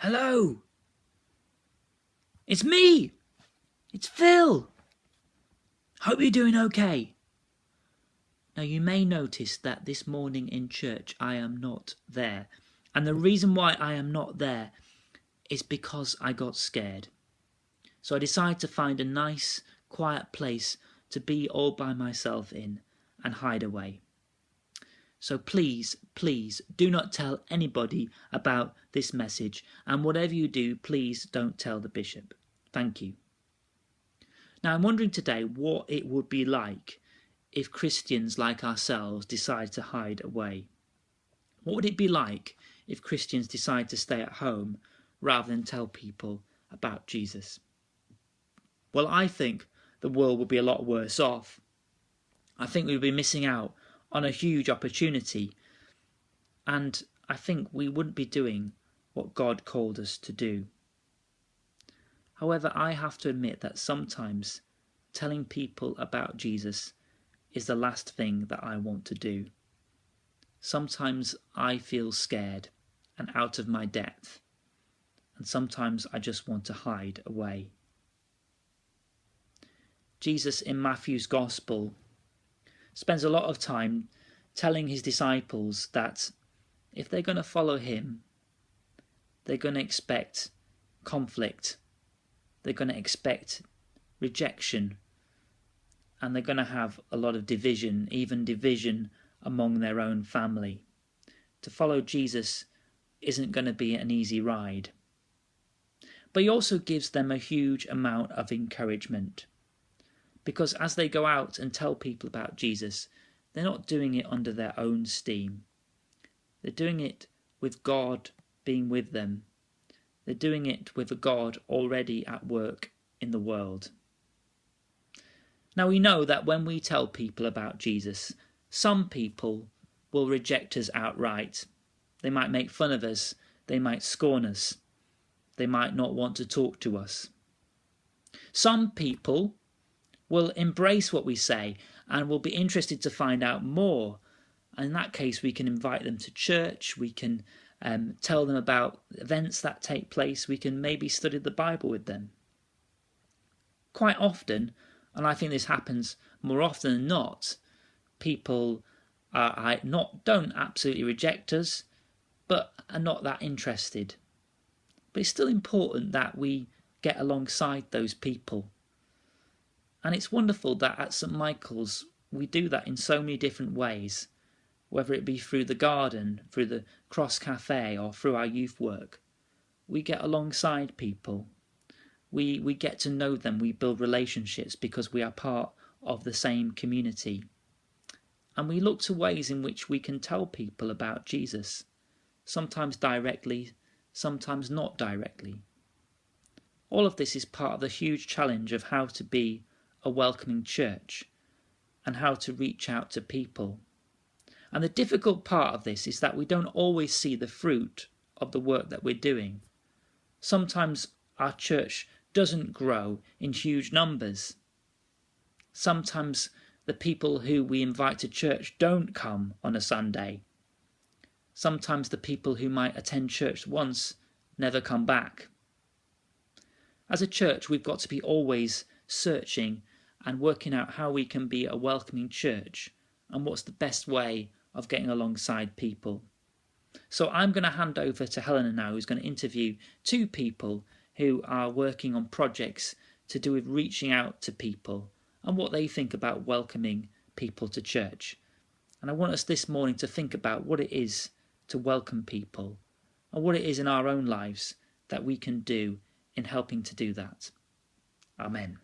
Hello! It's me! It's Phil! Hope you're doing okay. Now you may notice that this morning in church I am not there. And the reason why I am not there is because I got scared. So I decided to find a nice, quiet place to be all by myself in and hide away. So please, please do not tell anybody about this message, and whatever you do, please don't tell the bishop. Thank you. Now I'm wondering today what it would be like if Christians like ourselves decide to hide away. What would it be like if Christians decide to stay at home rather than tell people about Jesus? Well, I think the world would be a lot worse off. I think we would be missing out on a huge opportunity, and I think we wouldn't be doing what God called us to do. However, I have to admit that sometimes telling people about Jesus is the last thing that I want to do. Sometimes I feel scared and out of my depth, and sometimes I just want to hide away. Jesus in Matthew's Gospel spends a lot of time telling his disciples that if they're going to follow him, they're going to expect conflict, they're going to expect rejection, and they're going to have a lot of division, even division among their own family. To follow Jesus isn't going to be an easy ride. But he also gives them a huge amount of encouragement, because as they go out and tell people about Jesus, they're not doing it under their own steam. They're doing it with God being with them. They're doing it with a God already at work in the world. Now we know that when we tell people about Jesus, some people will reject us outright. They might make fun of us. They might scorn us. They might not want to talk to us. Some people will embrace what we say and will be interested to find out more. And in that case, we can invite them to church. We can tell them about events that take place. We can maybe study the Bible with them. Quite often, and I think this happens more often than not, people don't absolutely reject us, but are not that interested. But it's still important that we get alongside those people. And it's wonderful that at St. Michael's we do that in so many different ways, whether it be through the garden, through the Cross Cafe, or through our youth work. We get alongside people. We get to know them. We build relationships because we are part of the same community. And we look to ways in which we can tell people about Jesus, sometimes directly, sometimes not directly. All of this is part of the huge challenge of how to be a welcoming church and how to reach out to people. And the difficult part of this is that we don't always see the fruit of the work that we're doing. Sometimes our church doesn't grow in huge numbers. Sometimes the people who we invite to church don't come on a Sunday. Sometimes the people who might attend church once never come back. As a church, we've got to be always searching and working out how we can be a welcoming church and what's the best way of getting alongside people. So I'm going to hand over to Helena now, who's going to interview two people who are working on projects to do with reaching out to people and what they think about welcoming people to church. And I want us this morning to think about what it is to welcome people and what it is in our own lives that we can do in helping to do that. Amen.